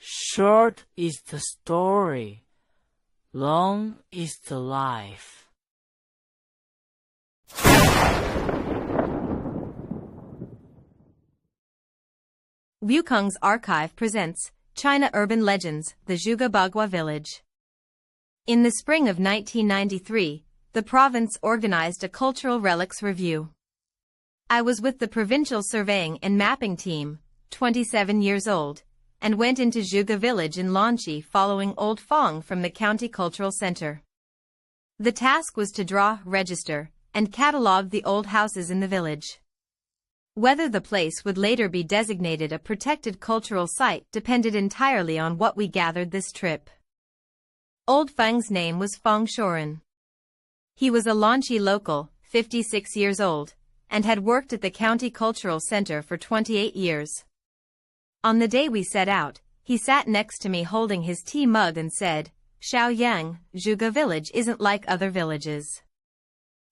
Short is the story, long is the life. Wukong's archive presents China Urban Legends, the Zhuge Bagua Village. In the spring of 1993, the province organized a cultural relics review. I was with the provincial surveying and mapping team, 27 years old, and went into Zhuge Village in Lanxi following Old Fang from the County Cultural Center. The task was to draw, register, and catalogue the old houses in the village. Whether the place would later be designated a protected cultural site depended entirely on what we gathered this trip. Old Fang's name was Fang Shoren. He was a Lanxi local, 56 years old, and had worked at the County Cultural Center for 28 years. On the day we set out, he sat next to me holding his tea mug and said, "Xiaoyang, Zhuge Village isn't like other villages.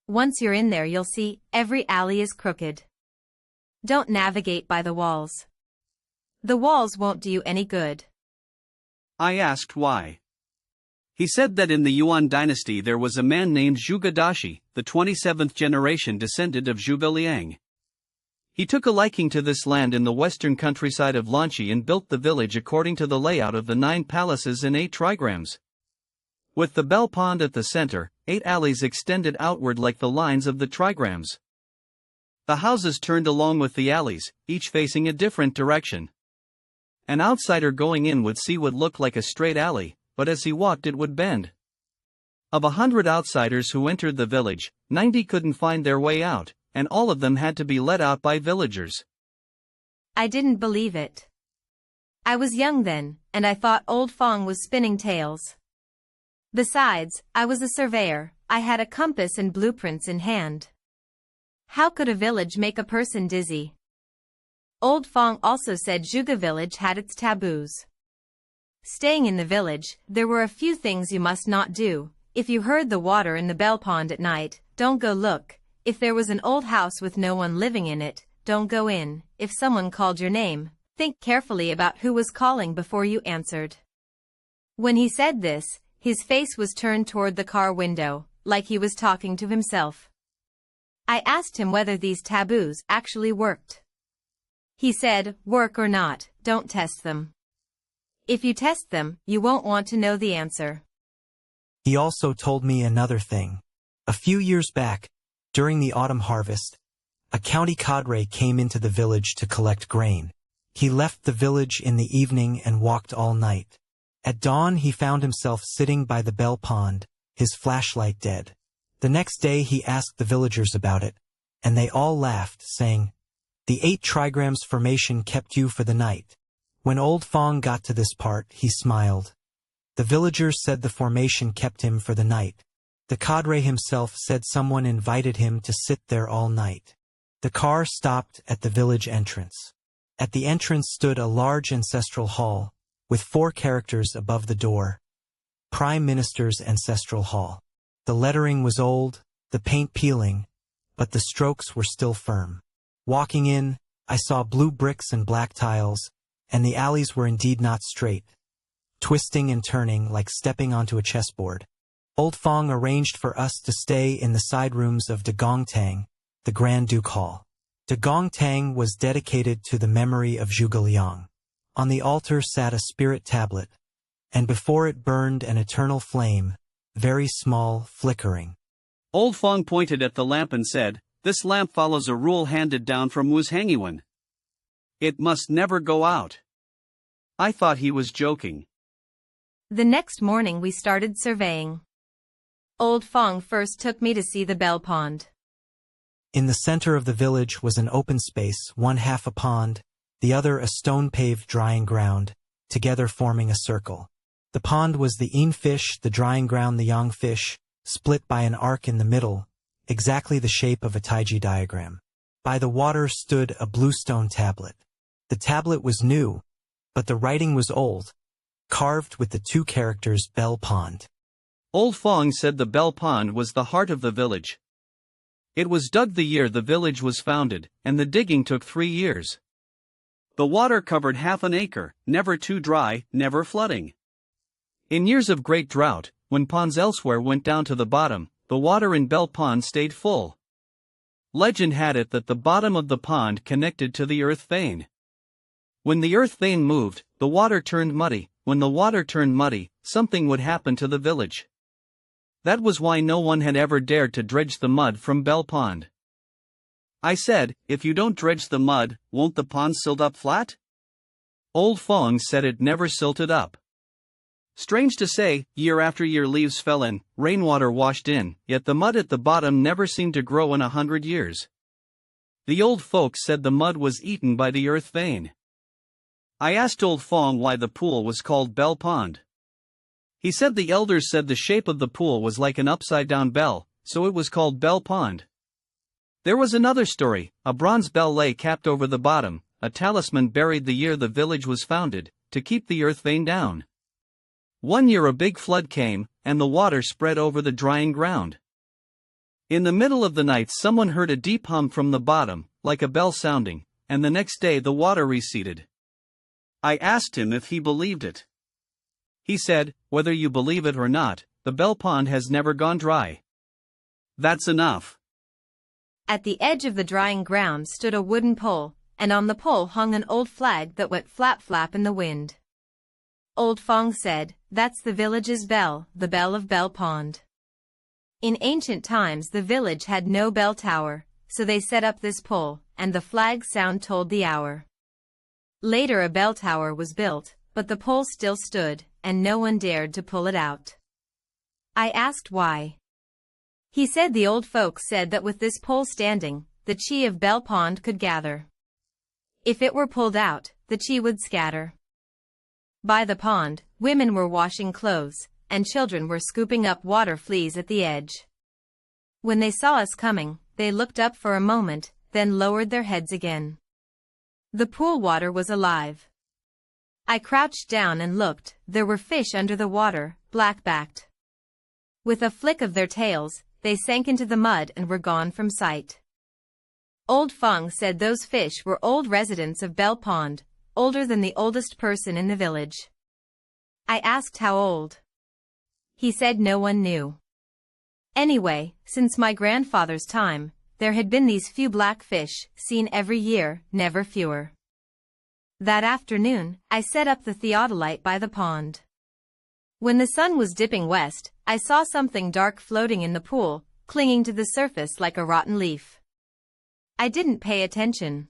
Once you're in there you'll see, every alley is crooked. Don't navigate by the walls. The walls won't do you any good." I asked why. He said that in the Yuan dynasty there was a man named Zhuge Dashi, the 27th generation descendant of Zhuge Liang. He took a liking to this land in the western countryside of Lanxi and built the village according to the layout of the 9 palaces and 8 trigrams. With the bell pond at the center, 8 alleys extended outward like the lines of the trigrams. The houses turned along with the alleys, each facing a different direction. An outsider going in would see what looked like a straight alley, but as he walked it would bend. Of 100 outsiders who entered the village, 90 couldn't find their way out, and all of them had to be let out by villagers. I didn't believe it. I was young then, and I thought Old Fang was spinning tales. Besides, I was a surveyor, I had a compass and blueprints in hand. How could a village make a person dizzy? Old Fang also said Zhuge Village had its taboos. Staying in the village, there were a few things you must not do. If you heard the water in the bell pond at night, don't go look. If there was an old house with no one living in it, don't go in. If someone called your name, think carefully about who was calling before you answered. When he said this, his face was turned toward the car window, like he was talking to himself. I asked him whether these taboos actually worked. He said, "Work or not, don't test them. If you test them, you won't want to know the answer." He also told me another thing. A few years back, during the autumn harvest, a county cadre came into the village to collect grain. He left the village in the evening and walked all night. At dawn he found himself sitting by the bell pond, his flashlight dead. The next day he asked the villagers about it, and they all laughed, saying, "The 8 trigrams formation kept you for the night." When Old Fang got to this part, he smiled. The villagers said the formation kept him for the night. The cadre himself said someone invited him to sit there all night. The car stopped at the village entrance. At the entrance stood a large ancestral hall, with 4 characters above the door. Prime Minister's Ancestral Hall. The lettering was old, the paint peeling, but the strokes were still firm. Walking in, I saw blue bricks and black tiles, and the alleys were indeed not straight, twisting and turning like stepping onto a chessboard. Old Fang arranged for us to stay in the side rooms of De Gongtang, the Grand Duke Hall. De Gongtang was dedicated to the memory of Zhuge Liang. On the altar sat a spirit tablet, and before it burned an eternal flame, very small, flickering. Old Fang pointed at the lamp and said, "This lamp follows a rule handed down from Wu's Hangyuan. It must never go out." I thought he was joking. The next morning we started surveying. Old Fang first took me to see the bell pond. In the center of the village was an open space, one half a pond, the other a stone-paved drying ground, together forming a circle. The pond was the yin fish, the drying ground the yang fish, split by an arc in the middle, exactly the shape of a taiji diagram. By the water stood a bluestone tablet. The tablet was new, but the writing was old, carved with the 2 characters Bell Pond. Old Fang said the bell pond was the heart of the village. It was dug the year the village was founded, and the digging took 3 years. The water covered half an acre, never too dry, never flooding. In years of great drought, when ponds elsewhere went down to the bottom, the water in Bell Pond stayed full. Legend had it that the bottom of the pond connected to the earth vein. When the earth vein moved, the water turned muddy. When the water turned muddy, something would happen to the village. That was why no one had ever dared to dredge the mud from Bell Pond. I said, if you don't dredge the mud, won't the pond silt up flat? Old Fang said it never silted up. Strange to say, year after year leaves fell in, rainwater washed in, yet the mud at the bottom never seemed to grow in 100 years. The old folks said the mud was eaten by the earth vein. I asked Old Fang why the pool was called Bell Pond. He said the elders said the shape of the pool was like an upside-down bell, so it was called Bell Pond. There was another story. A bronze bell lay capped over the bottom, a talisman buried the year the village was founded, to keep the earth vein down. One year a big flood came, and the water spread over the drying ground. In the middle of the night someone heard a deep hum from the bottom, like a bell sounding, and the next day the water receded. I asked him if he believed it. He said, whether you believe it or not, the Bell Pond has never gone dry. That's enough. At the edge of the drying ground stood a wooden pole, and on the pole hung an old flag that went flap-flap in the wind. Old Fang said, that's the village's bell, the bell of Bell Pond. In ancient times the village had no bell tower, so they set up this pole, and the flag's sound told the hour. Later a bell tower was built, but the pole still stood, and no one dared to pull it out. I asked why. He said the old folks said that with this pole standing, the chi of Bell Pond could gather. If it were pulled out, the chi would scatter. By the pond, women were washing clothes, and children were scooping up water fleas at the edge. When they saw us coming, they looked up for a moment, then lowered their heads again. The pool water was alive. I crouched down and looked. There were fish under the water, black-backed. With a flick of their tails, they sank into the mud and were gone from sight. Old Fang said those fish were old residents of Bell Pond, older than the oldest person in the village. I asked how old. He said no one knew. Anyway, since my grandfather's time, there had been these few black fish, seen every year, never fewer. That afternoon, I set up the theodolite by the pond. When the sun was dipping west, I saw something dark floating in the pool, clinging to the surface like a rotten leaf. I didn't pay attention.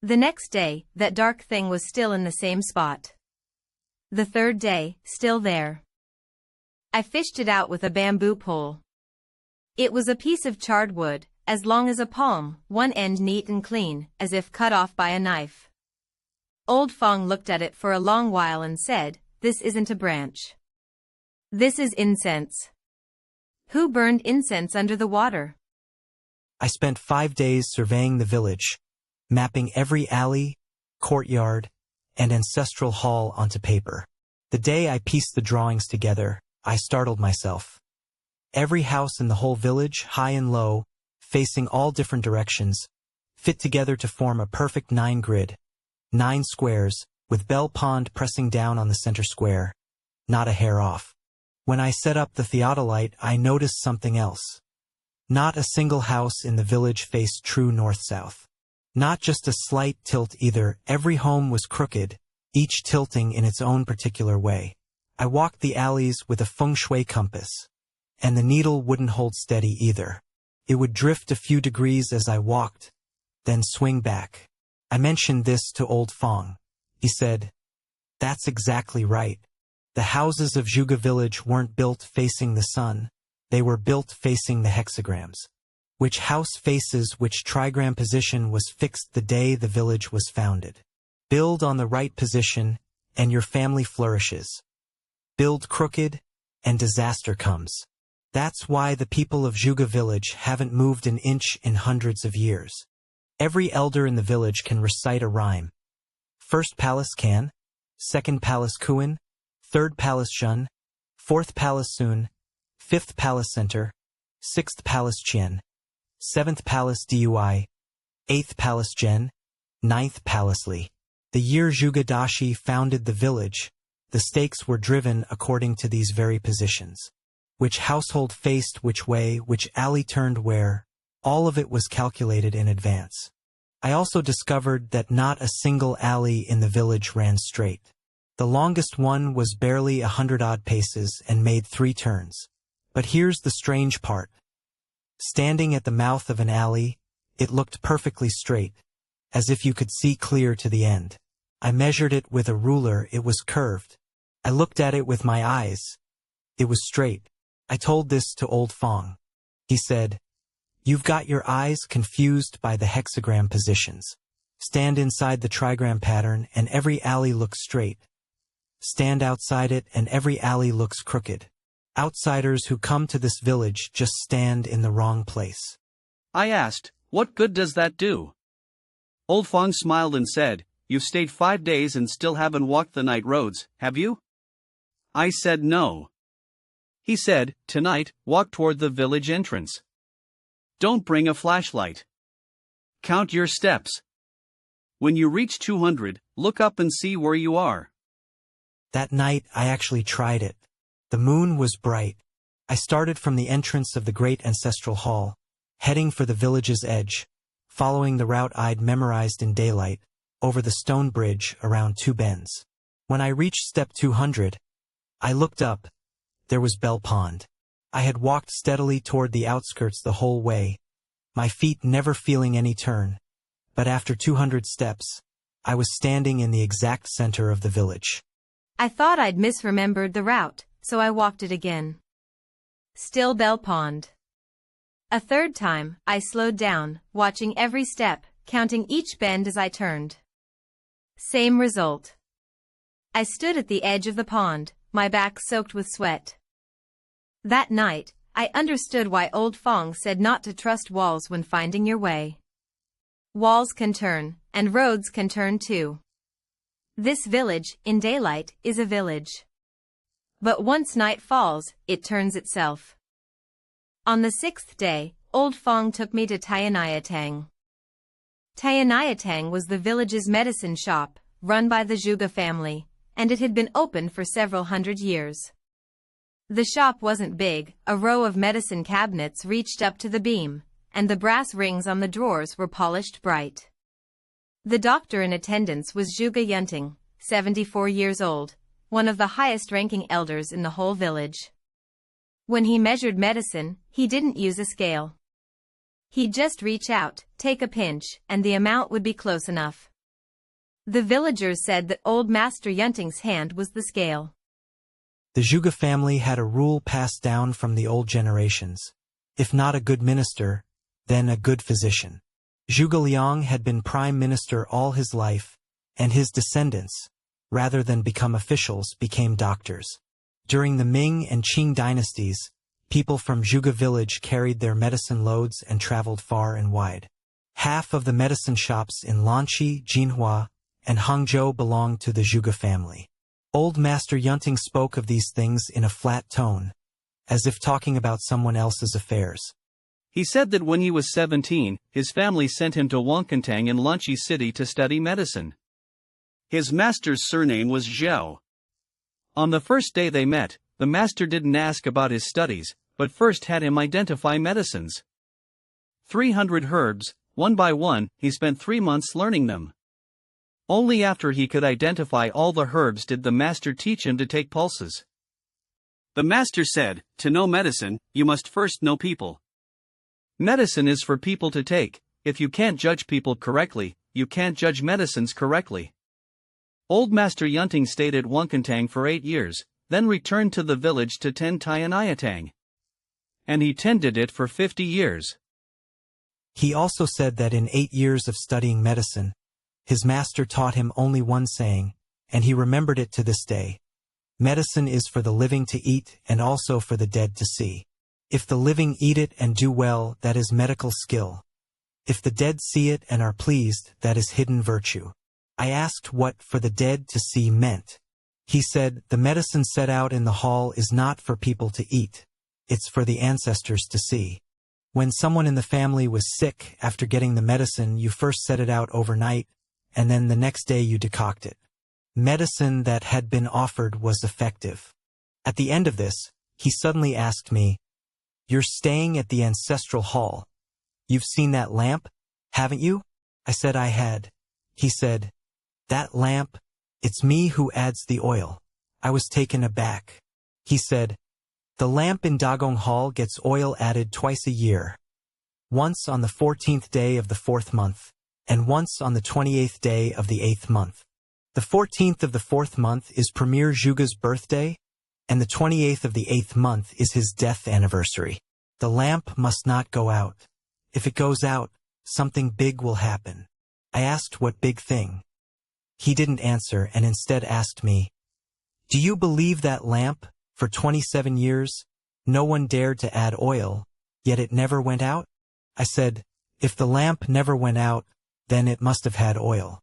The next day, that dark thing was still in the same spot. The third day, still there. I fished it out with a bamboo pole. It was a piece of charred wood, as long as a palm, one end neat and clean, as if cut off by a knife. Old Fang looked at it for a long while and said, this isn't a branch. This is incense. Who burned incense under the water? I spent 5 days surveying the village, mapping every alley, courtyard, and ancestral hall onto paper. The day I pieced the drawings together, I startled myself. Every house in the whole village, high and low, facing all different directions, fit together to form a perfect 9 grid, 9 squares, with Bell Pond pressing down on the center square, not a hair off. When I set up the theodolite, I noticed something else. Not a single house in the village faced true north-south. Not just a slight tilt either, every home was crooked, each tilting in its own particular way. I walked the alleys with a feng shui compass, and the needle wouldn't hold steady either. It would drift a few degrees as I walked, then swing back. I mentioned this to Old Fang. He said, that's exactly right. The houses of Zhuge Village weren't built facing the sun, they were built facing the hexagrams. Which house faces which trigram position was fixed the day the village was founded. Build on the right position, and your family flourishes. Build crooked, and disaster comes. That's why the people of Zhuge Village haven't moved an inch in hundreds of years. Every elder in the village can recite a rhyme. First palace Can, second palace Kuan, third palace Shun, fourth palace Sun, fifth palace Center, sixth palace Qian, seventh palace Dui, eighth palace Zhen, ninth palace Li. The year Zhuge founded the village, the stakes were driven according to these very positions. Which household faced which way, which alley turned where, all of it was calculated in advance. I also discovered that not a single alley in the village ran straight. The longest one was barely 100-odd paces and made 3 turns. But here's the strange part. Standing at the mouth of an alley, it looked perfectly straight, as if you could see clear to the end. I measured it with a ruler, it was curved. I looked at it with my eyes. It was straight. I told this to Old Fang. He said, "You've got your eyes confused by the hexagram positions. Stand inside the trigram pattern and every alley looks straight. Stand outside it and every alley looks crooked. Outsiders who come to this village just stand in the wrong place." I asked, "What good does that do?" Old Fang smiled and said, "You've stayed 5 days and still haven't walked the night roads, have you?" I said no. He said, "Tonight, walk toward the village entrance. Don't bring a flashlight. Count your steps. When you reach 200, look up and see where you are." That night I actually tried it. The moon was bright. I started from the entrance of the great ancestral hall, heading for the village's edge, following the route I'd memorized in daylight, over the stone bridge around 2 bends. When I reached step 200, I looked up. There was Bell Pond. I had walked steadily toward the outskirts the whole way, my feet never feeling any turn, but after 200 steps, I was standing in the exact center of the village. I thought I'd misremembered the route, so I walked it again. Still Bell Pond. A third time, I slowed down, watching every step, counting each bend as I turned. Same result. I stood at the edge of the pond, my back soaked with sweat. That night, I understood why Old Fang said not to trust walls when finding your way. Walls can turn, and roads can turn too. This village, in daylight, is a village. But once night falls, it turns itself. On the 6th day, Old Fang took me to Tianayatang. Tianayatang was the village's medicine shop, run by the Zhuge family, and it had been open for several hundred years. The shop wasn't big, a row of medicine cabinets reached up to the beam, and the brass rings on the drawers were polished bright. The doctor in attendance was Zhuge Yunting, 74 years old, one of the highest-ranking elders in the whole village. When he measured medicine, he didn't use a scale. He'd just reach out, take a pinch, and the amount would be close enough. The villagers said that old Master Yunting's hand was the scale. The Zhuge family had a rule passed down from the old generations. If not a good minister, then a good physician. Zhuge Liang had been prime minister all his life, and his descendants, rather than become officials, became doctors. During the Ming and Qing dynasties, people from Zhuge Village carried their medicine loads and traveled far and wide. Half of the medicine shops in Lanxi, Jinhua, and Hangzhou belonged to the Zhuge family. Old Master Yunting spoke of these things in a flat tone, as if talking about someone else's affairs. He said that when he was 17, his family sent him to Wukong in Lanxi City to study medicine. His master's surname was Zhao. On the first day they met, the master didn't ask about his studies, but first had him identify medicines. 300 herbs, one by one, he spent 3 months learning them. Only after he could identify all the herbs did the master teach him to take pulses. The master said, "To know medicine, you must first know people. Medicine is for people to take. If you can't judge people correctly, you can't judge medicines correctly." Old Master Yunting stayed at Wukong for 8 years, then returned to the village to tend Tianayatang. And he tended it for 50 years. He also said that in 8 years of studying medicine, his master taught him only one saying, and he remembered it to this day. Medicine is for the living to eat and also for the dead to see. If the living eat it and do well, that is medical skill. If the dead see it and are pleased, that is hidden virtue. I asked what "for the dead to see" meant. He said, "The medicine set out in the hall is not for people to eat. It's for the ancestors to see. When someone in the family was sick, after getting the medicine, you first set it out overnight, and then the next day you decoct it. Medicine that had been offered was effective. At the end of this, he suddenly asked me, "You're staying at the ancestral hall. You've seen that lamp, haven't you?" I said I had. He said, "That lamp, it's me who adds the oil." I was taken aback. He said, "The lamp in Dagong Hall gets oil added twice a year. Once on the 14th day of the 4th month, and once on the 28th day of the 8th month. The 14th of the 4th month is Premier Zhuge's birthday, and the 28th of the 8th month is his death anniversary. The lamp must not go out. If it goes out, something big will happen." I asked what big thing. He didn't answer and instead asked me, "Do you believe that lamp, for 27 years, no one dared to add oil, yet it never went out?" I said, "If the lamp never went out, then it must have had oil."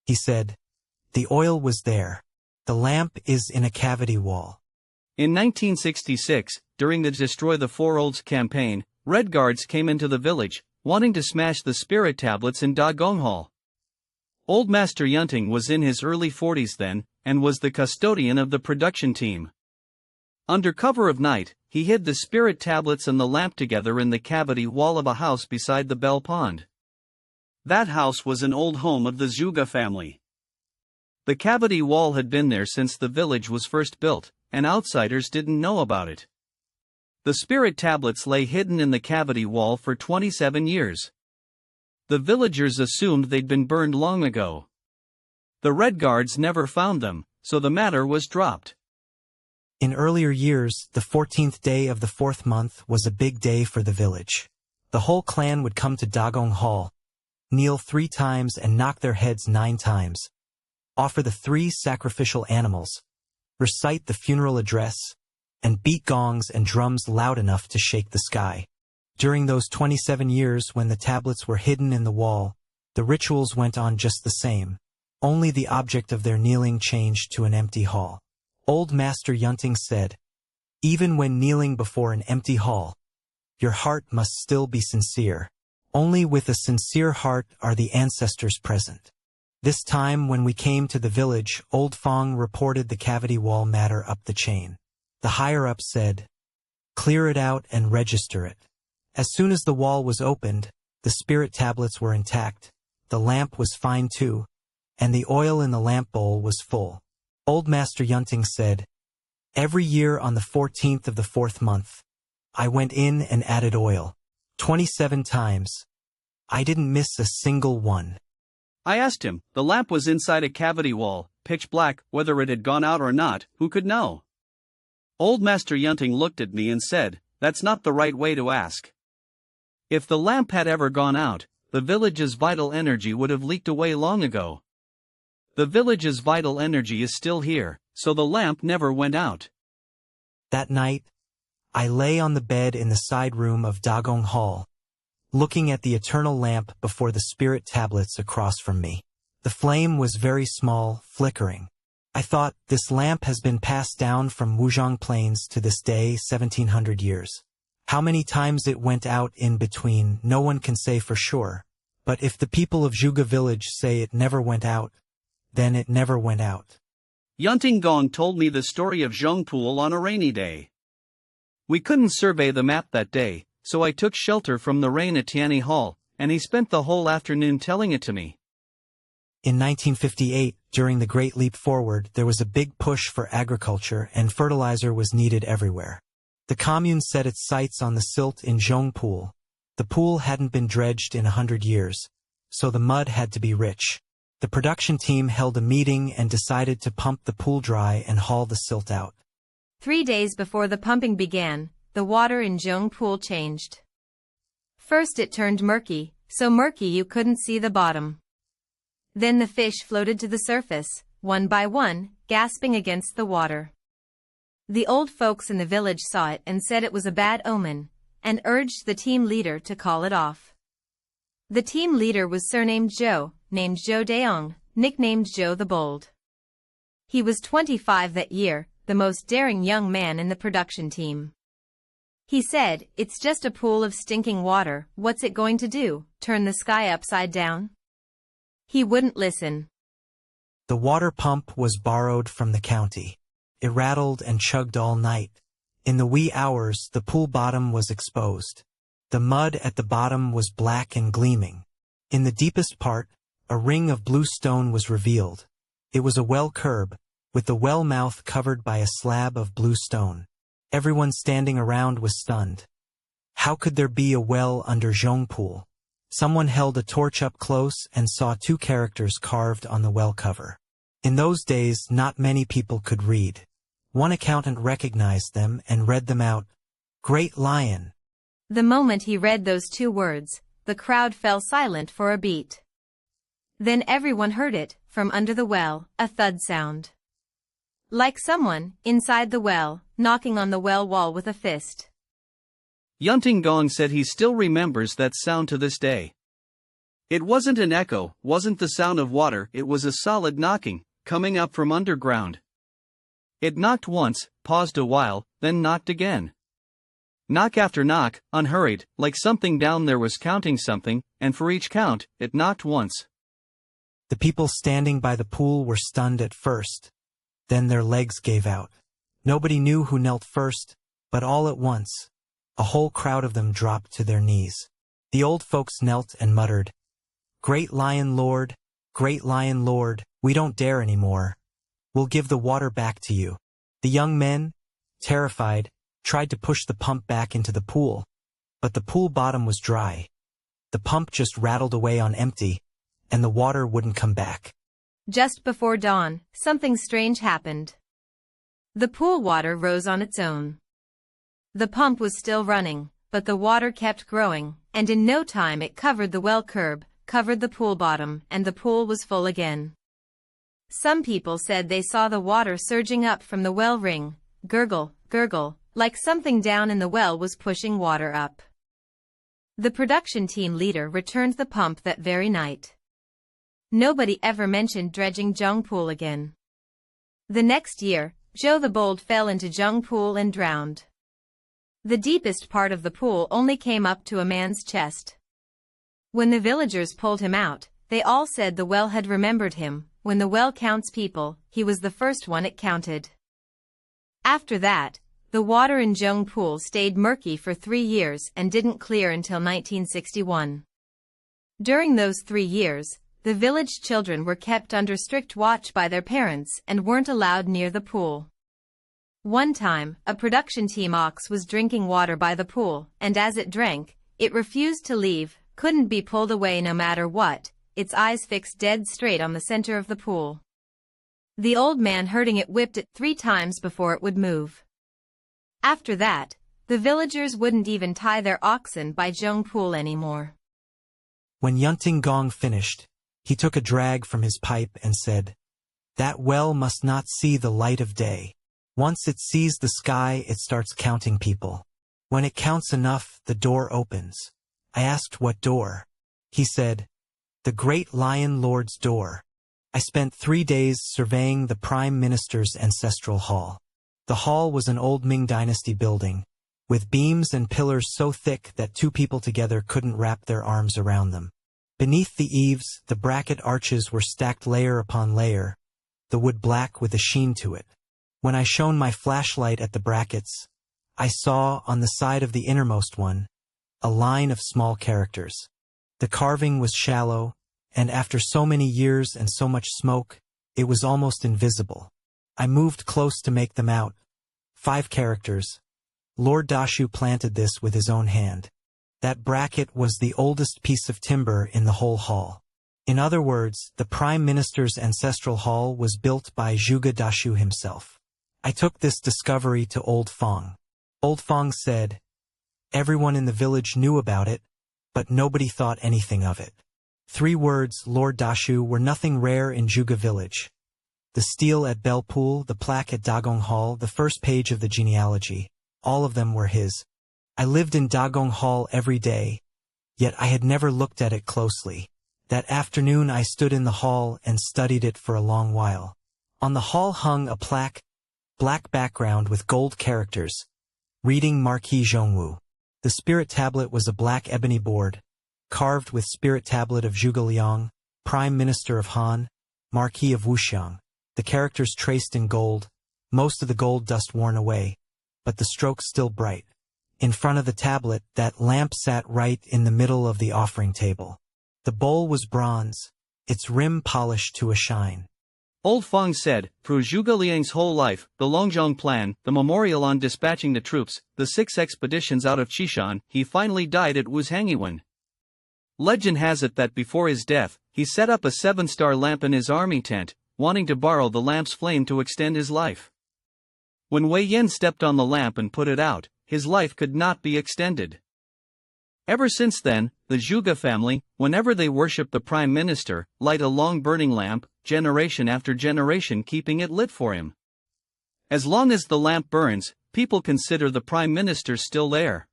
He said, "The oil was there. The lamp is in a cavity wall." In 1966, during the Destroy the Four Olds campaign, Red Guards came into the village, wanting to smash the spirit tablets in Dagong Hall. Old Master Yunting was in his early 40s then, and was the custodian of the production team. Under cover of night, he hid the spirit tablets and the lamp together in the cavity wall of a house beside the Bell Pond. That house was an old home of the Zhuge family. The cavity wall had been there since the village was first built, and outsiders didn't know about it. The spirit tablets lay hidden in the cavity wall for 27 years. The villagers assumed they'd been burned long ago. The Red Guards never found them, so the matter was dropped. In earlier years, the 14th day of the 4th month was a big day for the village. The whole clan would come to Dagong Hall, kneel 3 times and knock their heads 9 times, offer the 3 sacrificial animals, recite the funeral address, and beat gongs and drums loud enough to shake the sky. During those 27 years when the tablets were hidden in the wall, the rituals went on just the same. Only the object of their kneeling changed to an empty hall. Old Master Yunting said, "Even when kneeling before an empty hall, your heart must still be sincere. Only with a sincere heart are the ancestors present." This time when we came to the village, Old Fang reported the cavity wall matter up the chain. The higher-up said, "Clear it out and register it." As soon as the wall was opened, the spirit tablets were intact, the lamp was fine too, and the oil in the lamp bowl was full. Old Master Yunting said, "Every year on the 14th of the 4th month, I went in and added oil, 27 times. I didn't miss a single one." I asked him, the lamp was inside a cavity wall, pitch black, whether it had gone out or not, who could know? Old Master Yunting looked at me and said, "That's not the right way to ask. If the lamp had ever gone out, the village's vital energy would have leaked away long ago. The village's vital energy is still here, so the lamp never went out." That night, I lay on the bed in the side room of Dagong Hall, looking at the eternal lamp before the spirit tablets across from me. The flame was very small, flickering. I thought, this lamp has been passed down from Wuzhong Plains to this day 1700 years. How many times it went out in between, no one can say for sure. But if the people of Zhuge Village say it never went out, then it never went out. Yunting Gong told me the story of Zhongpool on a rainy day. We couldn't survey the map that day, so I took shelter from the rain at Tianyi Hall, and he spent the whole afternoon telling it to me. In 1958, during the Great Leap Forward, there was a big push for agriculture and fertilizer was needed everywhere. The commune set its sights on the silt in Zhongpool. The pool hadn't been dredged in 100 years, so the mud had to be rich. The production team held a meeting and decided to pump the pool dry and haul the silt out. 3 days before the pumping began, the water in Zhongpool changed. First it turned murky, so murky you couldn't see the bottom. Then the fish floated to the surface, one by one, gasping against the water. The old folks in the village saw it and said it was a bad omen, and urged the team leader to call it off. The team leader was surnamed Zhou, named Zhejiang, nicknamed Zhou the Bold. He was 25 that year, the most daring young man in the production team. He said, "It's just a pool of stinking water, what's it going to do, turn the sky upside down?" He wouldn't listen. The water pump was borrowed from the county. It rattled and chugged all night. In the wee hours, the pool bottom was exposed. The mud at the bottom was black and gleaming. In the deepest part, a ring of blue stone was revealed. It was a well curb, with the well mouth covered by a slab of blue stone. Everyone standing around was stunned. How could there be a well under Zhejiang pool? Someone held a torch up close and saw two characters carved on the well cover. In those days, not many people could read. One accountant recognized them and read them out. Great Lion. The moment he read those two words, the crowd fell silent for a beat. Then everyone heard it, from under the well, a thud sound. Like someone, inside the well, knocking on the well wall with a fist. Yunting Gong said he still remembers that sound to this day. It wasn't an echo, wasn't the sound of water, it was a solid knocking, coming up from underground. It knocked once, paused a while, then knocked again. Knock after knock, unhurried, like something down there was counting something, and for each count, it knocked once. The people standing by the pool were stunned at first. Then their legs gave out. Nobody knew who knelt first, but all at once, a whole crowd of them dropped to their knees. The old folks knelt and muttered, Great Lion Lord, we don't dare anymore. We'll give the water back to you. The young men, terrified, tried to push the pump back into the pool, but the pool bottom was dry. The pump just rattled away on empty, and the water wouldn't come back. Just before dawn, something strange happened. The pool water rose on its own. The pump was still running, but the water kept growing, and in no time it covered the well curb, covered the pool bottom, and the pool was full again. Some people said they saw the water surging up from the well ring, gurgle, gurgle, like something down in the well was pushing water up. The production team leader returned the pump that very night. Nobody ever mentioned dredging Zhejiang Pool again. The next year, Zhou the Bold fell into Zhejiang Pool and drowned. The deepest part of the pool only came up to a man's chest. When the villagers pulled him out, they all said the well had remembered him. When the well counts people, he was the first one it counted. After that, the water in Zhejiang Pool stayed murky for 3 years and didn't clear until 1961. During those 3 years, the village children were kept under strict watch by their parents and weren't allowed near the pool. One time, a production team ox was drinking water by the pool, and as it drank, it refused to leave, couldn't be pulled away no matter what, its eyes fixed dead straight on the center of the pool. The old man herding it whipped it 3 times before it would move. After that, the villagers wouldn't even tie their oxen by Zhejiang Pool anymore. When Yunting Gong finished, he took a drag from his pipe and said, That well must not see the light of day. Once it sees the sky, it starts counting people. When it counts enough, the door opens. I asked what door. He said, The Great Lion Lord's door. I spent 3 days surveying the Prime Minister's ancestral hall. The hall was an old Ming Dynasty building, with beams and pillars so thick that 2 people together couldn't wrap their arms around them. Beneath the eaves, the bracket arches were stacked layer upon layer, the wood black with a sheen to it. When I shone my flashlight at the brackets, I saw, on the side of the innermost one, a line of small characters. The carving was shallow, and after so many years and so much smoke, it was almost invisible. I moved close to make them out. 5 characters. Lord Dashu planted this with his own hand. That bracket was the oldest piece of timber in the whole hall. In other words, the Prime Minister's ancestral hall was built by Zhuge Dashu himself. I took this discovery to Old Fang. Old Fang said, Everyone in the village knew about it, but nobody thought anything of it. 3 words, Lord Dashu, were nothing rare in Zhuge Village. The stele at Bell Pool, the plaque at Dagong Hall, the first page of the genealogy, all of them were his. I lived in Dagong Hall every day, yet I had never looked at it closely. That afternoon I stood in the hall and studied it for a long while. On the hall hung a plaque, black background with gold characters, reading Marquis Zhongwu. The spirit tablet was a black ebony board, carved with spirit tablet of Zhuge Liang, Prime Minister of Han, Marquis of Wuxiang, the characters traced in gold, most of the gold dust worn away, but the strokes still bright. In front of the tablet, that lamp sat right in the middle of the offering table. The bowl was bronze, its rim polished to a shine. Old Fang said, through Zhuge Liang's whole life, the Longzhong plan, the memorial on dispatching the troops, the 6 expeditions out of Qishan, he finally died at Wuzhangyiwen. Legend has it that before his death, he set up a 7-star lamp in his army tent, wanting to borrow the lamp's flame to extend his life. When Wei Yan stepped on the lamp and put it out, his life could not be extended. Ever since then, the Zhuge family, whenever they worship the prime minister, light a long burning lamp, generation after generation, keeping it lit for him. As long as the lamp burns, people consider the prime minister still there.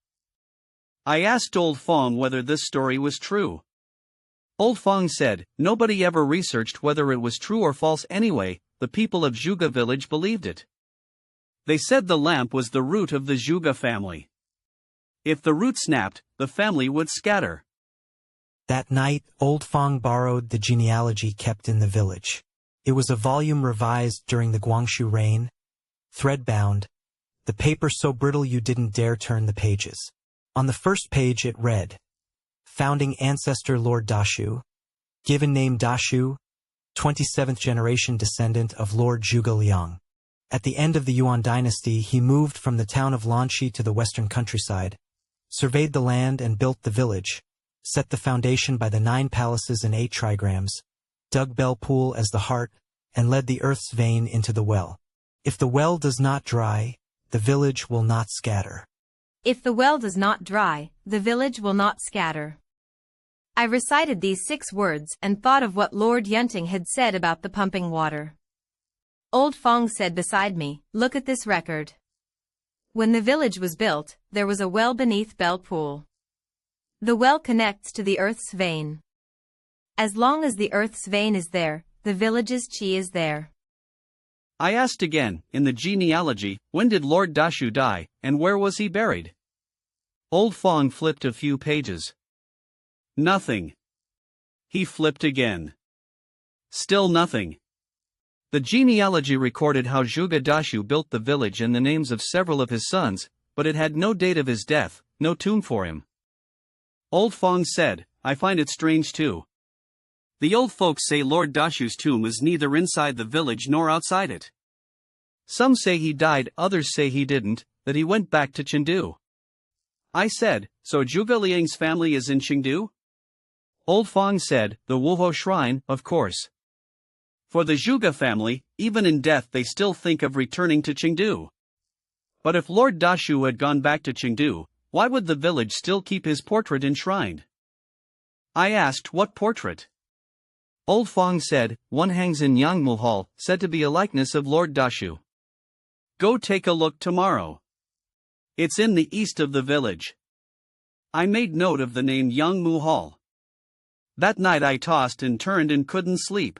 I asked Old Fang whether this story was true. Old Fang said, nobody ever researched whether it was true or false anyway, the people of Zhuge Village believed it. They said the lamp was the root of the Zhuge family. If the root snapped, the family would scatter. That night, Old Fang borrowed the genealogy kept in the village. It was a volume revised during the Guangxu reign, thread-bound, the paper so brittle you didn't dare turn the pages. On the first page it read, Founding ancestor Lord Dashu, given name Dashu, 27th generation descendant of Lord Zhuge Liang. At the end of the Yuan dynasty, he moved from the town of Lanxi to the western countryside, surveyed the land and built the village, set the foundation by the 9 palaces and 8 trigrams, dug Bell Pool as the heart, and led the earth's vein into the well. If the well does not dry, the village will not scatter. If the well does not dry, the village will not scatter. I recited these 6 words and thought of what Lord Yunting had said about the pumping water. Old Fang said beside me, look at this record. When the village was built, there was a well beneath Bell Pool. The well connects to the earth's vein. As long as the earth's vein is there, the village's qi is there. I asked again, in the genealogy, when did Lord Dashu die, and where was he buried? Old Fang flipped a few pages. Nothing. He flipped again. Still nothing. The genealogy recorded how Zhuge Dashu built the village and the names of several of his sons, but it had no date of his death, no tomb for him. Old Fang said, I find it strange too. The old folks say Lord Dashu's tomb is neither inside the village nor outside it. Some say he died, others say he didn't, that he went back to Chengdu. I said, so Zhuge Liang's family is in Chengdu? Old Fang said, the Wuhou shrine, of course. For the Zhuge family, even in death they still think of returning to Chengdu. But if Lord Dashu had gone back to Chengdu, why would the village still keep his portrait enshrined? I asked what portrait. Old Fang said, one hangs in Yangmu Hall, said to be a likeness of Lord Dashu. Go take a look tomorrow. It's in the east of the village. I made note of the name Yangmu Hall. That night I tossed and turned and couldn't sleep.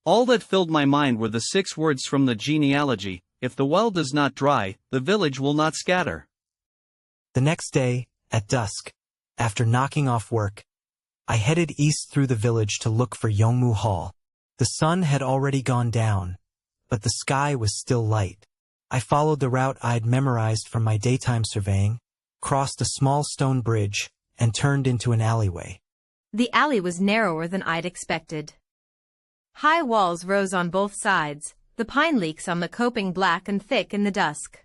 All that filled my mind were the 6 words from the genealogy, if the well does not dry, the village will not scatter. The next day, at dusk, after knocking off work, I headed east through the village to look for Yongmu Hall. The sun had already gone down, but the sky was still light. I followed the route I'd memorized from my daytime surveying, crossed a small stone bridge, and turned into an alleyway. The alley was narrower than I'd expected. High walls rose on both sides, the pine leaks on the coping black and thick in the dusk.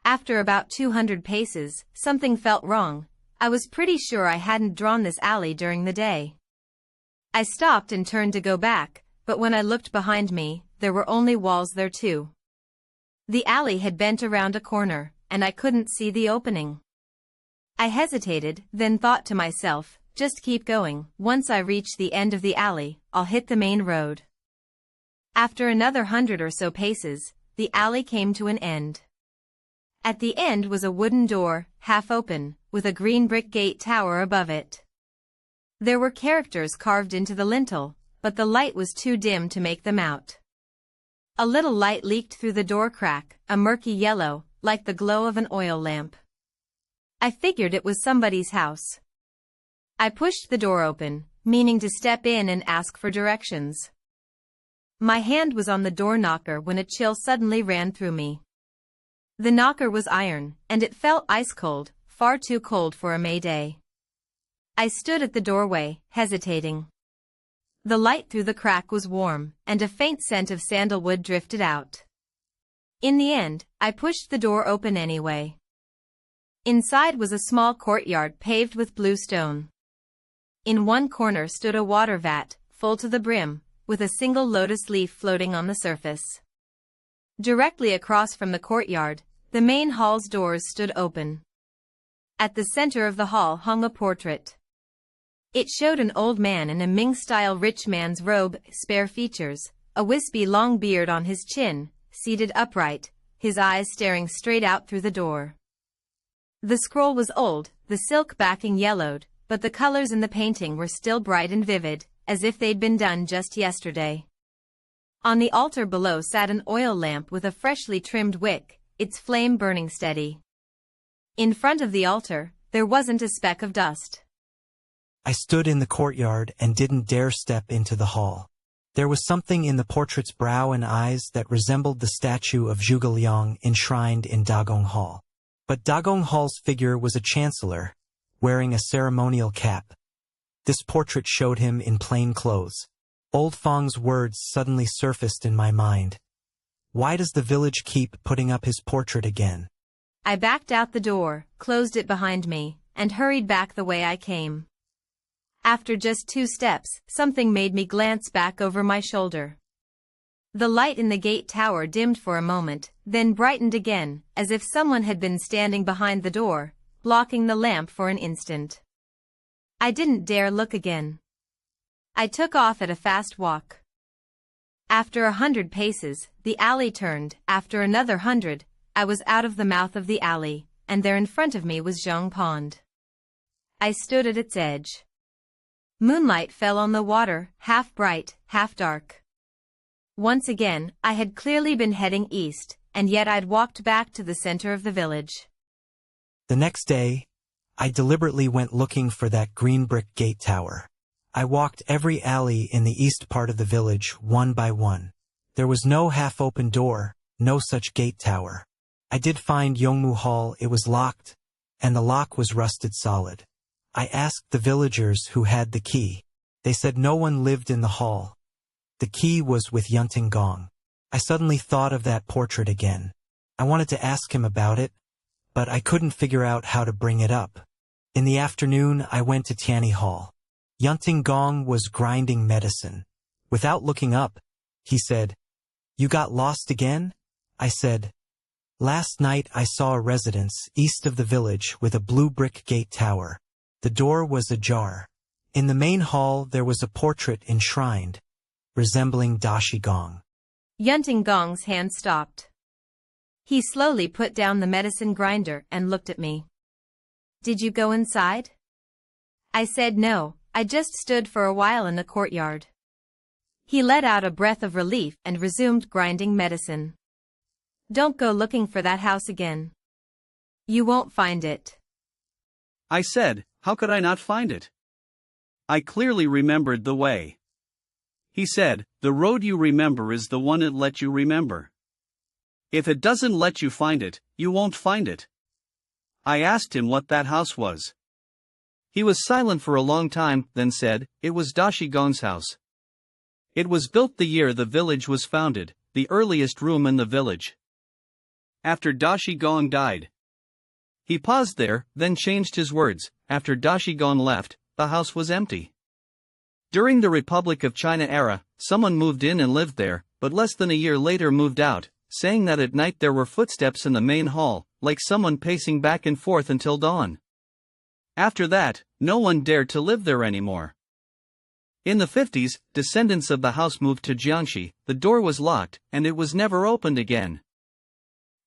After about 200 paces, something felt wrong. I was pretty sure I hadn't drawn this alley during the day. I stopped and turned to go back, but when I looked behind me, there were only walls there too. The alley had bent around a corner, and I couldn't see the opening. I hesitated, then thought to myself, just keep going. Once I reach the end of the alley, I'll hit the main road. After another 100 or so paces, the alley came to an end. At the end was a wooden door, half open, with a green brick gate tower above it. There were characters carved into the lintel, but the light was too dim to make them out. A little light leaked through the door crack, a murky yellow, like the glow of an oil lamp. I figured it was somebody's house. I pushed the door open, meaning to step in and ask for directions. My hand was on the door knocker when a chill suddenly ran through me. The knocker was iron, and it felt ice-cold, far too cold for a May day. I stood at the doorway, hesitating. The light through the crack was warm, and a faint scent of sandalwood drifted out. In the end, I pushed the door open anyway. Inside was a small courtyard paved with blue stone. In one corner stood a water vat, full to the brim, with a single lotus leaf floating on the surface. Directly across from the courtyard, the main hall's doors stood open. At the center of the hall hung a portrait. It showed an old man in a Ming-style rich man's robe, spare features, a wispy long beard on his chin, seated upright, his eyes staring straight out through the door. The scroll was old, the silk backing yellowed, but the colors in the painting were still bright and vivid, as if they'd been done just yesterday. On the altar below sat an oil lamp with a freshly trimmed wick, its flame burning steady. In front of the altar, there wasn't a speck of dust. I stood in the courtyard and didn't dare step into the hall. There was something in the portrait's brow and eyes that resembled the statue of Zhuge Liang enshrined in Dagong Hall. But Dagong Hall's figure was a chancellor, wearing a ceremonial cap. This portrait showed him in plain clothes. Old Fang's words suddenly surfaced in my mind. Why does the village keep putting up his portrait again? I backed out the door, closed it behind me, and hurried back the way I came. After just 2 steps, something made me glance back over my shoulder. The light in the gate tower dimmed for a moment, then brightened again, as if someone had been standing behind the door, blocking the lamp for an instant. I didn't dare look again. I took off at a fast walk. After 100 paces, the alley turned. After another 100, I was out of the mouth of the alley, and there in front of me was Zhejiang Pond. I stood at its edge. Moonlight fell on the water, half bright, half dark. Once again, I had clearly been heading east, and yet I'd walked back to the center of the village. The next day, I deliberately went looking for that green brick gate tower. I walked every alley in the east part of the village, one by one. There was no half-open door, no such gate tower. I did find Yongmu Hall. It was locked, and the lock was rusted solid. I asked the villagers who had the key. They said no one lived in the hall. The key was with Yunting Gong. I suddenly thought of that portrait again. I wanted to ask him about it, but I couldn't figure out how to bring it up. In the afternoon, I went to Tianyi Hall. Yunting Gong was grinding medicine. Without looking up, he said, "You got lost again?" I said, "Last night I saw a residence east of the village with a blue brick gate tower. The door was ajar. In the main hall there was a portrait enshrined, resembling Dashi Gong." Yunting Gong's hand stopped. He slowly put down the medicine grinder and looked at me. "Did you go inside?" I said no, I just stood for a while in the courtyard. He let out a breath of relief and resumed grinding medicine. "Don't go looking for that house again. You won't find it." I said, how could I not find it? I clearly remembered the way. He said, the road you remember is the one it let you remember. If it doesn't let you find it, you won't find it. I asked him what that house was. He was silent for a long time, then said, it was Dashi Gong's house. It was built the year the village was founded, the earliest room in the village. After Dashi Gong died. He paused there, then changed his words. After Dashi Gong left, the house was empty. During the Republic of China era, someone moved in and lived there, but less than a year later moved out, saying that at night there were footsteps in the main hall, like someone pacing back and forth until dawn. After that, no one dared to live there anymore. In the 50s, descendants of the house moved to Jiangxi. The door was locked, and it was never opened again.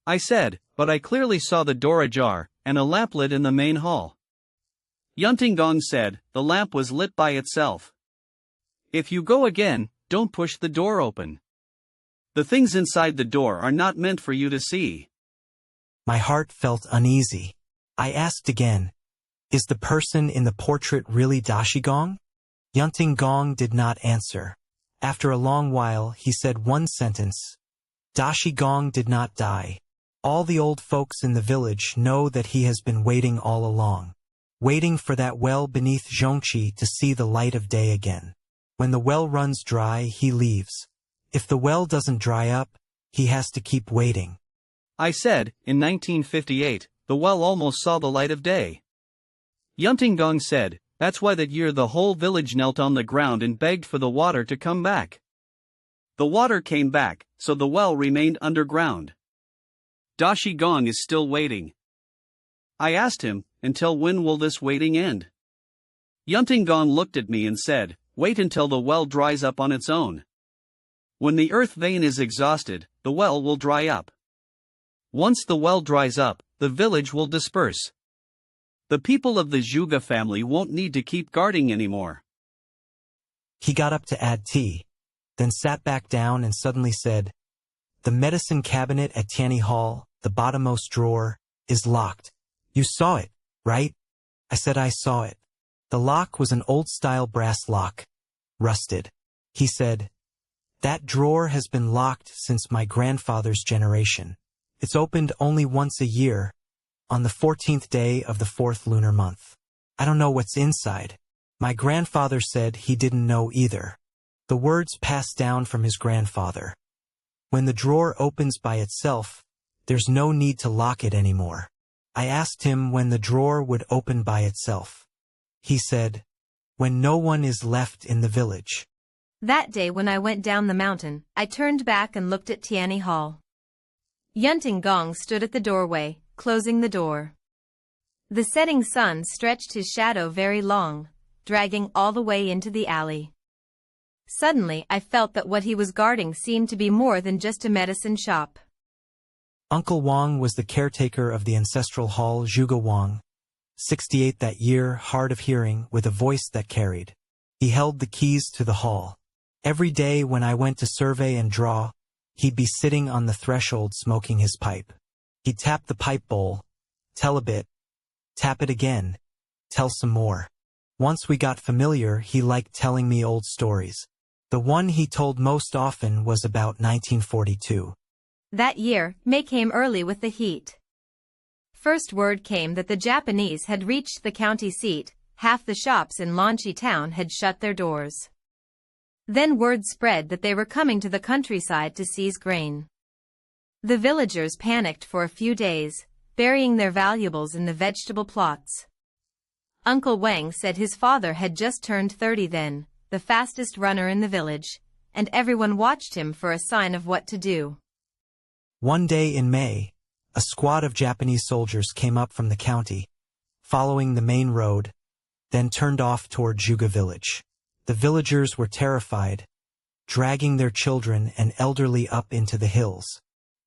I said, but I clearly saw the door ajar, and a lamp lit in the main hall. Yunting Gong said, the lamp was lit by itself. If you go again, don't push the door open. The things inside the door are not meant for you to see. My heart felt uneasy. I asked again, is the person in the portrait really Dashi Gong? Yunting Gong did not answer. After a long while, he said one sentence. Dashi Gong did not die. All the old folks in the village know that he has been waiting all along. Waiting for that well beneath Zhongqi to see the light of day again. When the well runs dry, he leaves. If the well doesn't dry up, he has to keep waiting. I said, in 1958, the well almost saw the light of day. Yunting Gong said, that's why that year the whole village knelt on the ground and begged for the water to come back. The water came back, so the well remained underground. Dashi Gong is still waiting. I asked him, until when will this waiting end? Yunting Gong looked at me and said, wait until the well dries up on its own. When the earth vein is exhausted, the well will dry up. Once the well dries up, the village will disperse. The people of the Zhuge family won't need to keep guarding anymore. He got up to add tea, then sat back down and suddenly said, the medicine cabinet at Tianyi Hall, the bottommost drawer, is locked. You saw it, right? I said I saw it. The lock was an old-style brass lock. Rusted. He said, that drawer has been locked since my grandfather's generation. It's opened only once a year, on the 14th day of the 4th lunar month. I don't know what's inside. My grandfather said he didn't know either. The words passed down from his grandfather. When the drawer opens by itself, there's no need to lock it anymore. I asked him when the drawer would open by itself. He said, when no one is left in the village. That day when I went down the mountain, I turned back and looked at Tianyi Hall. Yunting Gong stood at the doorway, closing the door. The setting sun stretched his shadow very long, dragging all the way into the alley. Suddenly I felt that what he was guarding seemed to be more than just a medicine shop. Uncle Wang was the caretaker of the ancestral hall. Zhuge Wang, 68 that year, hard of hearing, with a voice that carried. He held the keys to the hall. Every day when I went to survey and draw, he'd be sitting on the threshold smoking his pipe. He'd tap the pipe bowl, tell a bit, tap it again, tell some more. Once we got familiar, he liked telling me old stories. The one he told most often was about 1942. That year, May came early with the heat. First word came that the Japanese had reached the county seat, half the shops in Lanxi town had shut their doors. Then word spread that they were coming to the countryside to seize grain. The villagers panicked for a few days, burying their valuables in the vegetable plots. Uncle Wang said his father had just turned 30 then, the fastest runner in the village, and everyone watched him for a sign of what to do. One day in May, a squad of Japanese soldiers came up from the county, following the main road, then turned off toward Zhuge Village. The villagers were terrified, dragging their children and elderly up into the hills.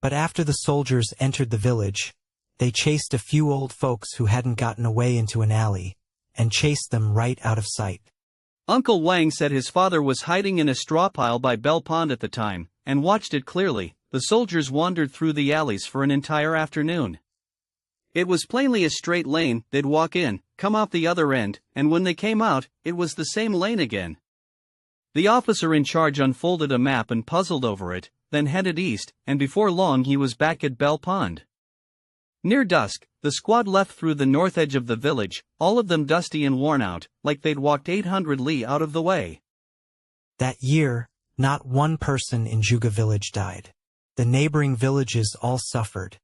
But after the soldiers entered the village, they chased a few old folks who hadn't gotten away into an alley, and chased them right out of sight. Uncle Wang said his father was hiding in a straw pile by Bell Pond at the time, and watched it clearly. The soldiers wandered through the alleys for an entire afternoon. It was plainly a straight lane. They'd walk in, come out the other end, and when they came out, it was the same lane again. The officer in charge unfolded a map and puzzled over it, then headed east, and before long he was back at Bell Pond. Near dusk, the squad left through the north edge of the village, all of them dusty and worn out, like they'd walked 800 li out of the way. That year, not one person in Zhuge Village died. The neighboring villages all suffered.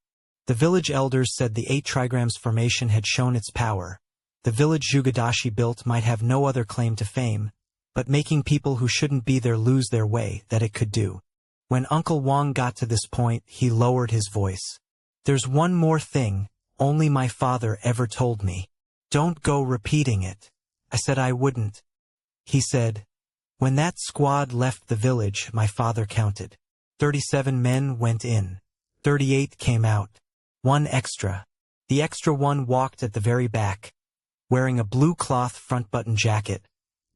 The village elders said the 8 Trigrams formation had shown its power. The village Zhuge built might have no other claim to fame, but making people who shouldn't be there lose their way, that it could do. When Uncle Wang got to this point, he lowered his voice. There's one more thing, only my father ever told me. Don't go repeating it. I said I wouldn't. He said, when that squad left the village, my father counted. 37 men went in. 38 came out. 1 extra. The extra one walked at the very back, wearing a blue cloth front button jacket,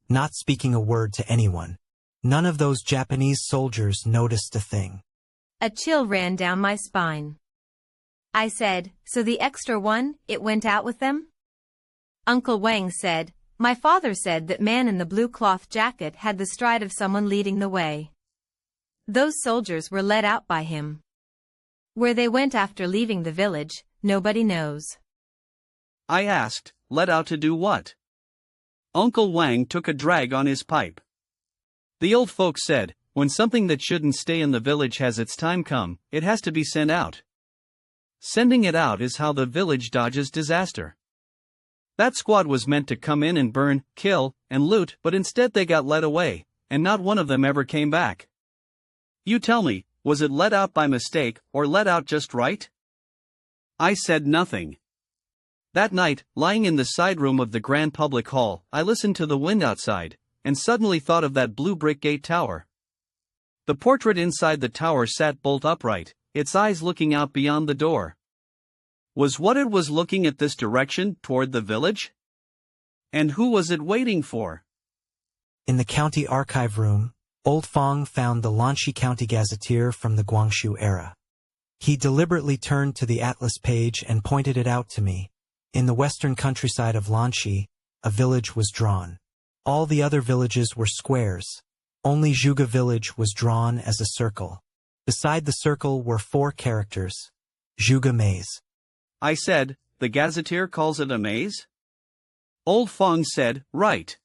not speaking a word to anyone. None of those Japanese soldiers noticed a thing. A chill ran down my spine. I said, so the extra one, it went out with them? Uncle Wang said, My father said that man in the blue cloth jacket had the stride of someone leading the way. Those soldiers were led out by him. Where they went after leaving the village, nobody knows. I asked, let out to do what? Uncle Wang took a drag on his pipe. The old folks said, when something that shouldn't stay in the village has its time come, it has to be sent out. Sending it out is how the village dodges disaster. That squad was meant to come in and burn, kill, and loot, but instead they got led away, and not one of them ever came back. You tell me, was it let out by mistake, or let out just right? I said nothing. That night, lying in the side room of the grand public hall, I listened to the wind outside, and suddenly thought of that blue brick gate tower. The portrait inside the tower sat bolt upright, its eyes looking out beyond the door. Was what it was looking at this direction, toward the village? And who was it waiting for? In the county archive room, Old Fang found the Lanxi County Gazetteer from the Guangxu era. He deliberately turned to the atlas page and pointed it out to me. In the western countryside of Lanxi, a village was drawn. All the other villages were squares. Only Zhuge Village was drawn as a circle. Beside the circle were 4 characters. Zhuge Maze. I said, the gazetteer calls it a maze? Old Fang said, right.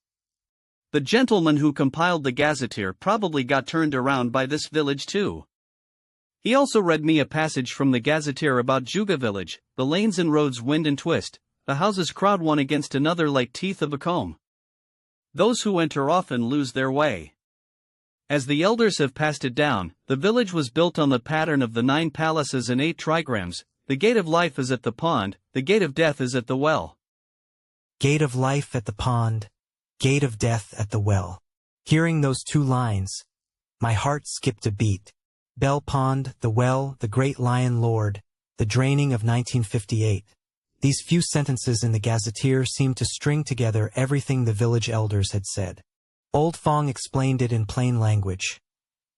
The gentleman who compiled the gazetteer probably got turned around by this village too. He also read me a passage from the gazetteer about Zhuge Village, the lanes and roads wind and twist, the houses crowd one against another like teeth of a comb. Those who enter often lose their way. As the elders have passed it down, the village was built on the pattern of the 9 palaces and 8 trigrams. The gate of life is at the pond, the gate of death is at the well. Gate of life at the pond, gate of death at the well. Hearing those 2 lines, my heart skipped a beat. Bell Pond, the well, the great lion lord, the draining of 1958. These few sentences in the gazetteer seemed to string together everything the village elders had said. Old Fang explained it in plain language.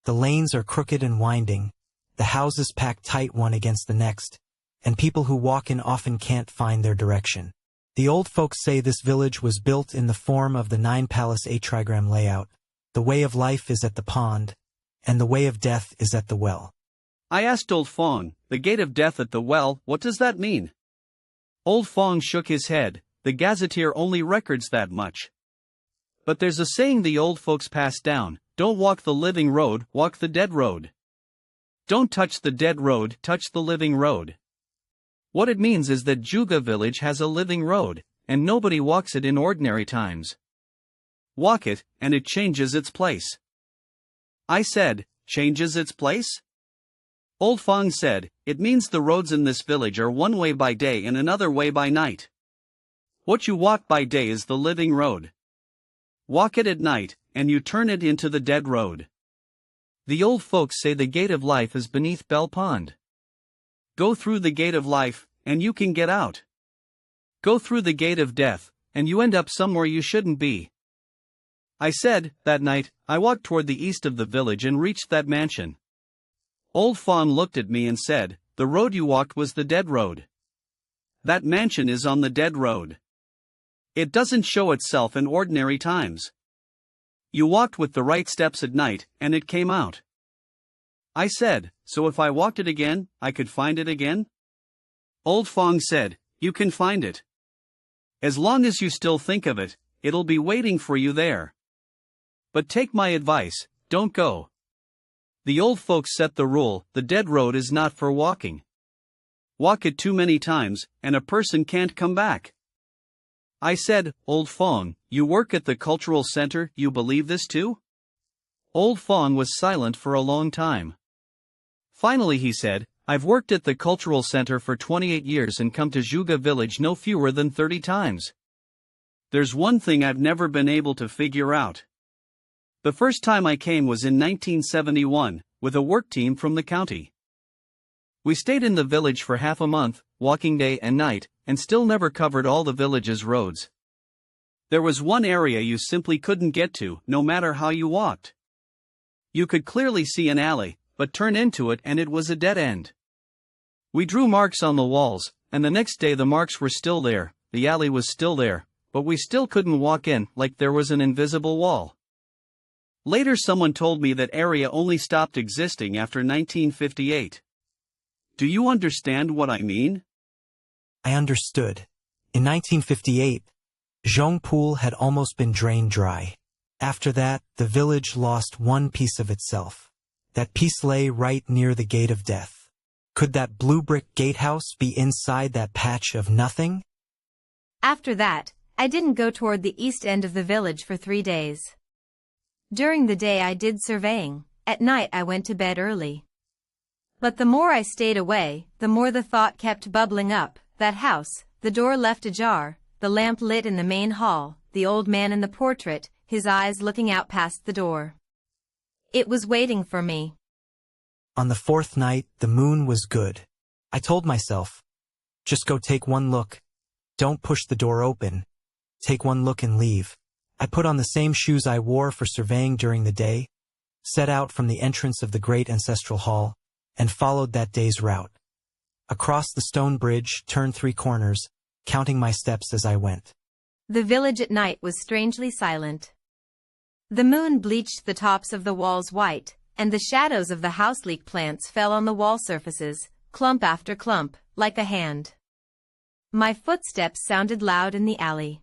The lanes are crooked and winding, the houses packed tight one against the next, and people who walk in often can't find their direction. The old folks say this village was built in the form of the 9 palace 8 trigram layout. The way of life is at the pond, and the way of death is at the well. I asked Old Fang, the gate of death at the well, what does that mean? Old Fang shook his head, the gazetteer only records that much. But there's a saying the old folks passed down, don't walk the living road, walk the dead road. Don't touch the dead road, touch the living road. What it means is that Zhuge Village has a living road, and nobody walks it in ordinary times. Walk it, and it changes its place. I said, changes its place? Old Fang said, it means the roads in this village are one way by day and another way by night. What you walk by day is the living road. Walk it at night, and you turn it into the dead road. The old folks say the gate of life is beneath Bell Pond. Go through the gate of life, and you can get out. Go through the gate of death, and you end up somewhere you shouldn't be. I said, that night, I walked toward the east of the village and reached that mansion. Old Fang looked at me and said, the road you walked was the dead road. That mansion is on the dead road. It doesn't show itself in ordinary times. You walked with the right steps at night, and it came out. I said, so if I walked it again, I could find it again? Old Fang said, you can find it. As long as you still think of it, it'll be waiting for you there. But take my advice, don't go. The old folks set the rule, the dead road is not for walking. Walk it too many times, and a person can't come back. I said, Old Fang, you work at the cultural center, you believe this too? Old Fang was silent for a long time. Finally he said, I've worked at the cultural center for 28 years and come to Zhuge Village no fewer than 30 times. There's one thing I've never been able to figure out. The first time I came was in 1971, with a work team from the county. We stayed in the village for half a month, walking day and night, and still never covered all the village's roads. There was one area you simply couldn't get to, no matter how you walked. You could clearly see an alley, but turn into it and it was a dead end. We drew marks on the walls, and the next day the marks were still there, the alley was still there, but we still couldn't walk in, like there was an invisible wall. Later someone told me that area only stopped existing after 1958. Do you understand what I mean? I understood. In 1958, Zhongpool had almost been drained dry. After that, the village lost one piece of itself. That piece lay right near the gate of death. Could that blue brick gatehouse be inside that patch of nothing? After that, I didn't go toward the east end of the village for 3 days. During the day I did surveying, at night I went to bed early. But the more I stayed away, the more the thought kept bubbling up, that house, the door left ajar, the lamp lit in the main hall, the old man in the portrait, his eyes looking out past the door. It was waiting for me. On the 4th night, the moon was good. I told myself, just go take one look. Don't push the door open. Take one look and leave. I put on the same shoes I wore for surveying during the day, set out from the entrance of the great ancestral hall, and followed that day's route. Across the stone bridge, turned 3 corners, counting my steps as I went. The village at night was strangely silent. The moon bleached the tops of the walls white, and the shadows of the houseleek plants fell on the wall surfaces, clump after clump, like a hand. My footsteps sounded loud in the alley.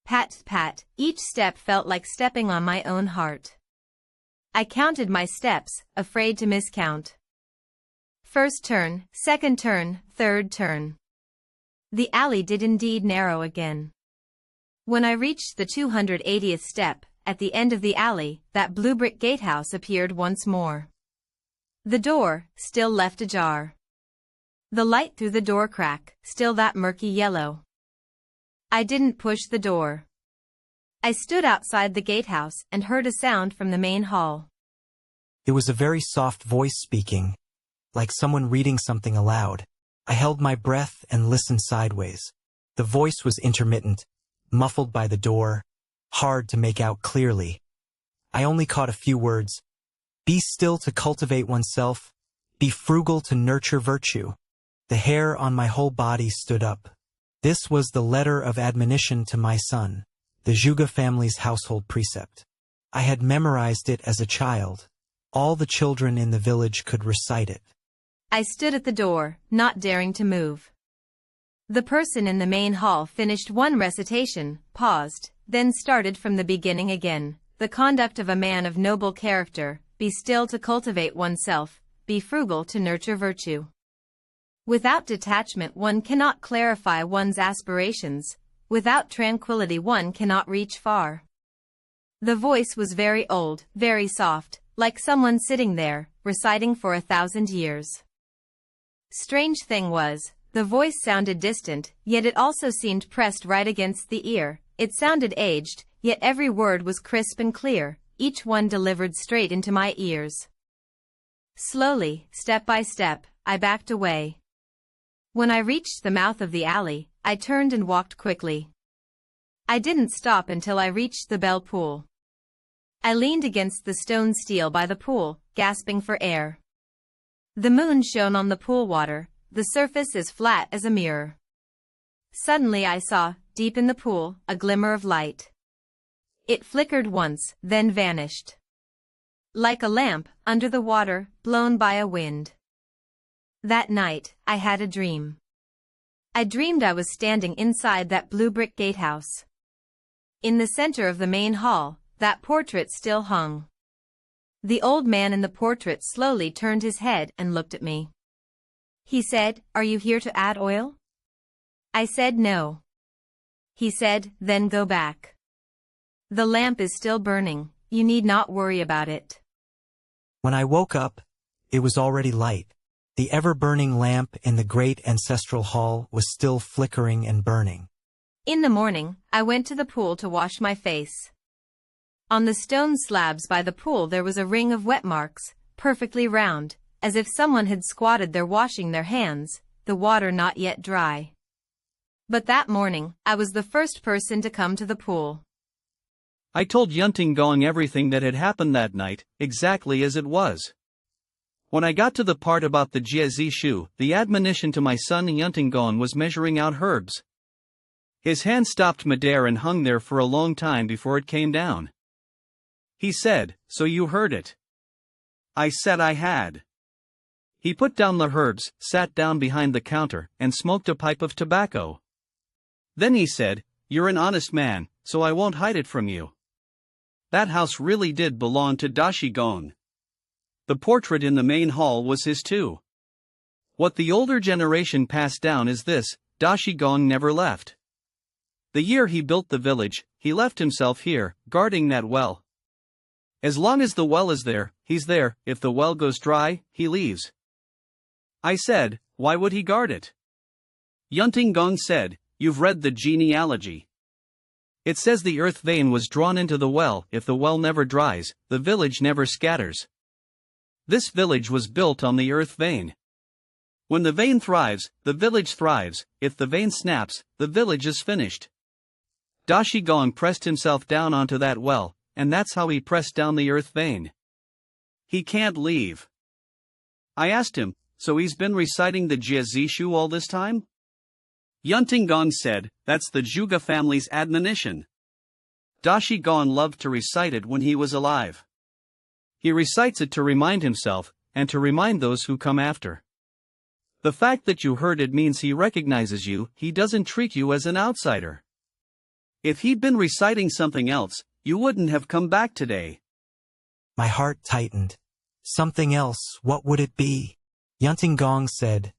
Pat, pat, each step felt like stepping on my own heart. I counted my steps, afraid to miscount. First turn, second turn, third turn. The alley did indeed narrow again. When I reached the 280th step, at the end of the alley, that blue brick gatehouse appeared once more. The door, still left ajar. The light through the door crack, still that murky yellow. I didn't push the door. I stood outside the gatehouse and heard a sound from the main hall. It was a very soft voice speaking, like someone reading something aloud. I held my breath and listened sideways. The voice was intermittent, muffled by the door, hard to make out clearly. I only caught a few words. Be still to cultivate oneself. Be frugal to nurture virtue. The hair on my whole body stood up. This was the letter of admonition to my son, the Zhuge family's household precept. I had memorized it as a child. All the children in the village could recite it. I stood at the door, not daring to move. The person in the main hall finished one recitation, paused, then started from the beginning again. The conduct of a man of noble character, be still to cultivate oneself, be frugal to nurture virtue. Without detachment one cannot clarify one's aspirations, without tranquility one cannot reach far. The voice was very old, very soft, like someone sitting there, reciting for 1,000 years. Strange thing was, the voice sounded distant, yet it also seemed pressed right against the ear. It sounded aged, yet every word was crisp and clear, each one delivered straight into my ears. Slowly, step by step, I backed away. When I reached the mouth of the alley, I turned and walked quickly. I didn't stop until I reached the bell pool. I leaned against the stone steel by the pool, gasping for air. The moon shone on the pool water, the surface as flat as a mirror. Suddenly I saw, deep in the pool, a glimmer of light. It flickered once, then vanished. Like a lamp, under the water, blown by a wind. That night, I had a dream. I dreamed I was standing inside that blue brick gatehouse. In the center of the main hall, that portrait still hung. The old man in the portrait slowly turned his head and looked at me. He said, "Are you here to add oil?" I said no. He said, "Then go back. The lamp is still burning, you need not worry about it." When I woke up, it was already light. The ever-burning lamp in the great ancestral hall was still flickering and burning. In the morning, I went to the pool to wash my face. On the stone slabs by the pool there was a ring of wet marks, perfectly round, as if someone had squatted there washing their hands, the water not yet dry. But that morning, I was the first person to come to the pool. I told Yunting everything that had happened that night, exactly as it was. When I got to the part about the Jie Shu, the admonition to my son Yunting was measuring out herbs. His hand stopped midair and hung there for a long time before it came down. He said, "So you heard it?" I said I had. He put down the herbs, sat down behind the counter, and smoked a pipe of tobacco. Then he said, "You're an honest man, so I won't hide it from you. That house really did belong to Dashi Gong. The portrait in the main hall was his too. What the older generation passed down is this: Dashi Gong never left. The year he built the village, he left himself here, guarding that well. As long as the well is there, he's there. If the well goes dry, he leaves." I said, "Why would he guard it?" Yunting Gong said, "You've read the genealogy. It says the earth vein was drawn into the well. If the well never dries, the village never scatters. This village was built on the earth vein. When the vein thrives, the village thrives. If the vein snaps, the village is finished." Dashi Gong pressed himself down onto that well, and that's how he pressed down the earth vein. He can't leave. I asked him, "So he's been reciting the Jie Zishu all this time?" Yunting Gong said, "That's the Zhuge family's admonition. Dashi Gong loved to recite it when he was alive. He recites it to remind himself, and to remind those who come after. The fact that you heard it means he recognizes you. He doesn't treat you as an outsider. If he'd been reciting something else, you wouldn't have come back today." My heart tightened. Something else, what would it be? Yunting Gong said,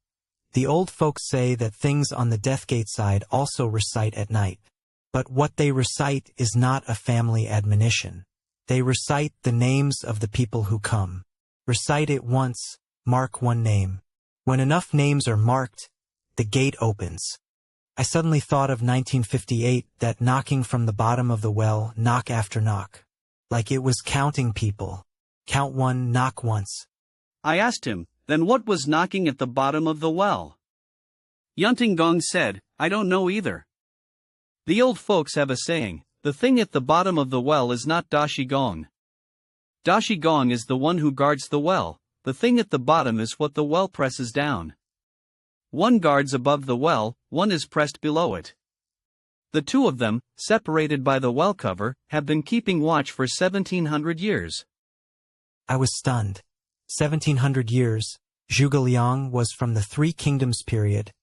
"The old folks say that things on the Deathgate side also recite at night. But what they recite is not a family admonition. They recite the names of the people who come. Recite it once, mark one name. When enough names are marked, the gate opens." I suddenly thought of 1958, that knocking from the bottom of the well, knock after knock. Like it was counting people. Count one, knock once. I asked him, "Then what was knocking at the bottom of the well?" Yunting Gong said, "I don't know either. The old folks have a saying, the thing at the bottom of the well is not Dashi Gong. Dashi Gong is the one who guards the well. The thing at the bottom is what the well presses down. One guards above the well, one is pressed below it. The two of them, separated by the well cover, have been keeping watch for 1700 years. I was stunned. 1700 years, Zhuge Liang was from the Three Kingdoms period,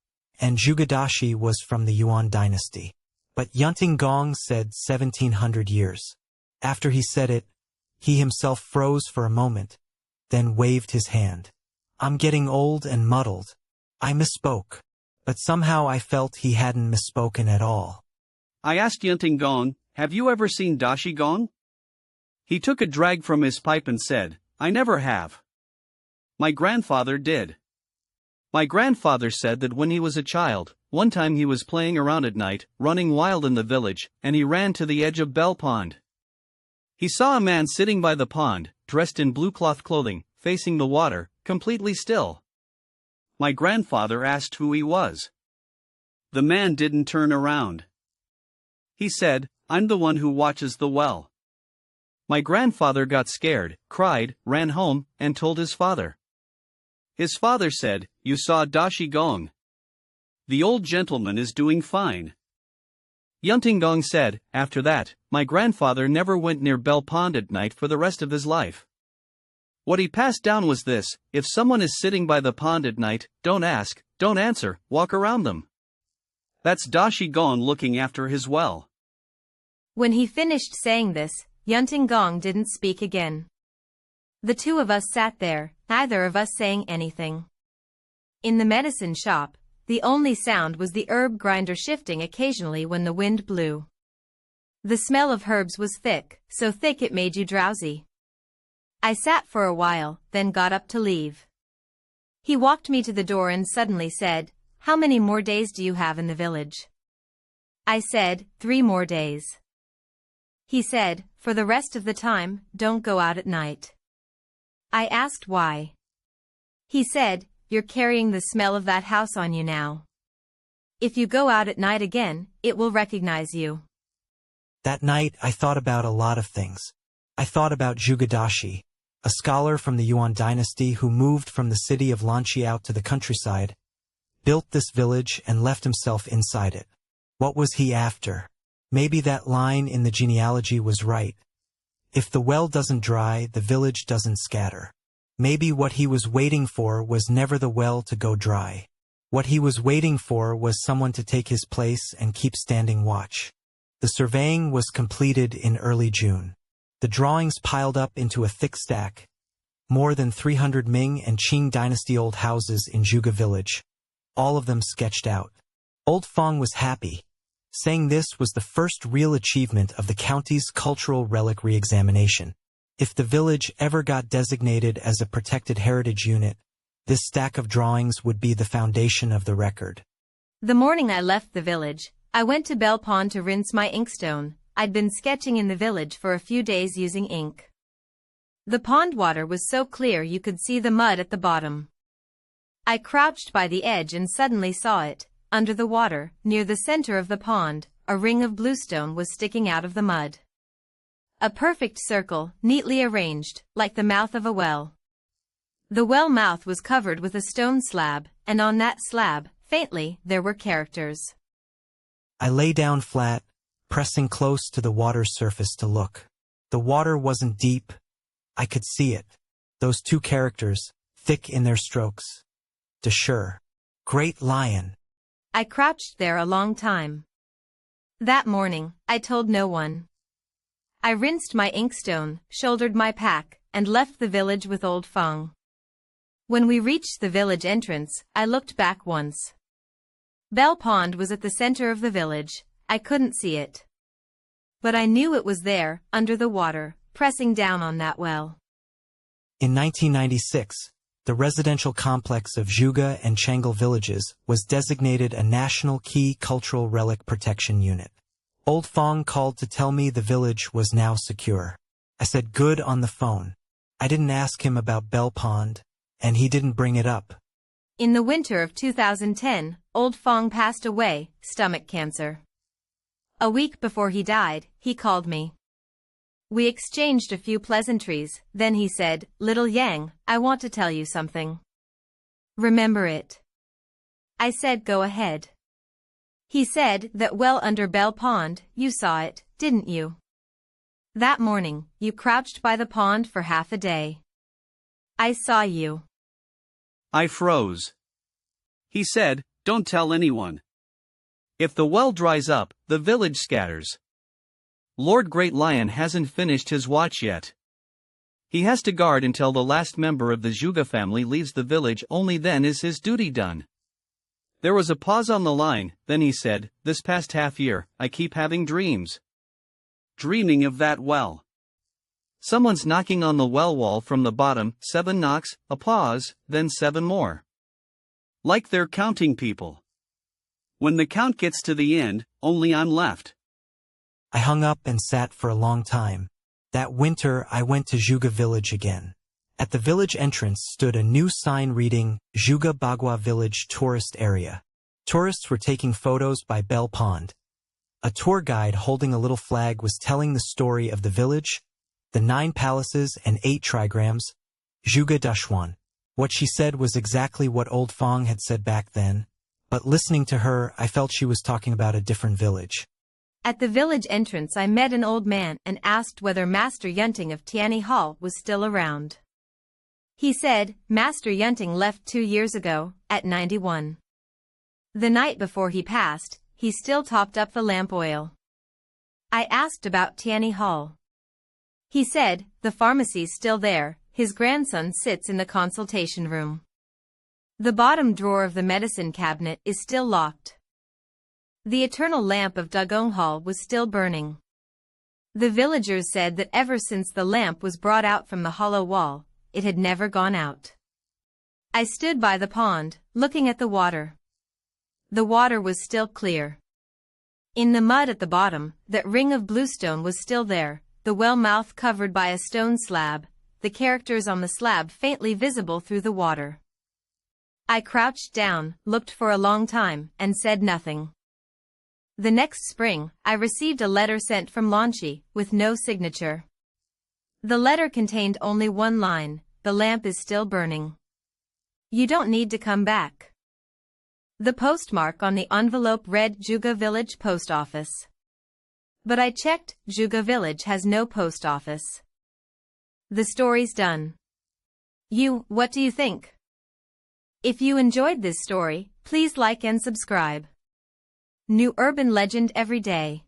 and Zhuge Dashi was from the Yuan dynasty. But Yunting Gong said 1700 years. After he said it, he himself froze for a moment, then waved his hand. I'm getting old and muddled. I misspoke. But somehow I felt he hadn't misspoken at all. I asked Yunting Gong, "Have you ever seen Dashi Gong?" He took a drag from his pipe and said, "I never have. My grandfather did. My grandfather said that when he was a child, one time he was playing around at night, running wild in the village, and he ran to the edge of Bell Pond. He saw a man sitting by the pond, dressed in blue cloth clothing, facing the water, completely still. My grandfather asked who he was. The man didn't turn around. He said, 'I'm the one who watches the well.' My grandfather got scared, cried, ran home, and told his father. His father said, 'You saw Dashi Gong. The old gentleman is doing fine.' Yunting Gong said, 'After that, my grandfather never went near Bell Pond at night for the rest of his life. What he passed down was this: if someone is sitting by the pond at night, don't ask, don't answer, walk around them. That's Dashi Gong looking after his well.'" When he finished saying this, Yunting Gong didn't speak again. The two of us sat there, neither of us saying anything. In the medicine shop, the only sound was the herb grinder shifting occasionally when the wind blew. The smell of herbs was thick, so thick it made you drowsy. I sat for a while, then got up to leave. He walked me to the door and suddenly said, "How many more days do you have in the village?" I said, 3 more days. He said, "For the rest of the time, don't go out at night." I asked why. He said, "You're carrying the smell of that house on you now. If you go out at night again, it will recognize you." That night I thought about a lot of things. I thought about Zhuge Dashi, a scholar from the Yuan dynasty who moved from the city of Lanxi out to the countryside, built this village and left himself inside it. What was he after? Maybe that line in the genealogy was right. If the well doesn't dry, the village doesn't scatter. Maybe what he was waiting for was never the well to go dry. What he was waiting for was someone to take his place and keep standing watch. The surveying was completed in early June. The drawings piled up into a thick stack. More than 300 Ming and Qing dynasty old houses in Zhuge Village. All of them sketched out. Old Fang was happy, saying this was the first real achievement of the county's cultural relic re-examination. If the village ever got designated as a protected heritage unit, this stack of drawings would be the foundation of the record. The morning I left the village, I went to Bell Pond to rinse my inkstone. I'd been sketching in the village for a few days using ink. The pond water was so clear you could see the mud at the bottom. I crouched by the edge and suddenly saw it. Under the water, near the center of the pond, a ring of bluestone was sticking out of the mud. A perfect circle, neatly arranged, like the mouth of a well. The well mouth was covered with a stone slab, and on that slab, faintly, there were characters. I lay down flat, pressing close to the water's surface to look. The water wasn't deep. I could see it. Those two characters, thick in their strokes. De Sure. Great Lion. I crouched there a long time. That morning, I told no one. I rinsed my inkstone, shouldered my pack, and left the village with Old Fang. When we reached the village entrance, I looked back once. Bell Pond was at the center of the village. I couldn't see it. But I knew it was there, under the water, pressing down on that well. In 1996, the residential complex of Zhuge and Changel villages was designated a National Key Cultural Relic Protection Unit. Old Fang called to tell me the village was now secure. I said good on the phone. I didn't ask him about Bell Pond, and he didn't bring it up. In the winter of 2010, Old Fang passed away, stomach cancer. A week before he died, he called me. We exchanged a few pleasantries, then he said, "Little Yang, I want to tell you something. Remember it." I said, "Go ahead." He said, "That well under Bell Pond, you saw it, didn't you? That morning, you crouched by the pond for half a day. I saw you." I froze. He said, "Don't tell anyone. If the well dries up, the village scatters. Lord Great Lion hasn't finished his watch yet. He has to guard until the last member of the Zhuge family leaves the village, only then is his duty done." There was a pause on the line, then he said, "This past half year, I keep having dreams. Dreaming of that well. Someone's knocking on the well wall from the bottom, 7 knocks, a pause, then 7 more. Like they're counting people. When the count gets to the end, only I'm left." I hung up and sat for a long time. That winter, I went to Zhuge Village again. At the village entrance stood a new sign reading, Zhuge Bagua Village Tourist Area. Tourists were taking photos by Bell Pond. A tour guide holding a little flag was telling the story of the village, the 9 palaces and 8 trigrams, Zhuge Dashuan. What she said was exactly what Old Fang had said back then, but listening to her, I felt she was talking about a different village. At the village entrance I met an old man and asked whether Master Yunting of Tianyi Hall was still around. He said, "Master Yunting left 2 years ago, at 91. The night before he passed, he still topped up the lamp oil." I asked about Tianyi Hall. He said, "The pharmacy's still there, his grandson sits in the consultation room. The bottom drawer of the medicine cabinet is still locked. The eternal lamp of Dugong Hall was still burning." The villagers said that ever since the lamp was brought out from the hollow wall, it had never gone out. I stood by the pond, looking at the water. The water was still clear. In the mud at the bottom, that ring of bluestone was still there, the well mouth covered by a stone slab, the characters on the slab faintly visible through the water. I crouched down, looked for a long time, and said nothing. The next spring, I received a letter sent from Lanxi, with no signature. The letter contained only one line, "The lamp is still burning. You don't need to come back." The postmark on the envelope read Zhuge Village Post Office. But I checked, Zhuge Village has no post office. The story's done. What do you think? If you enjoyed this story, please like and subscribe. New urban legend every day.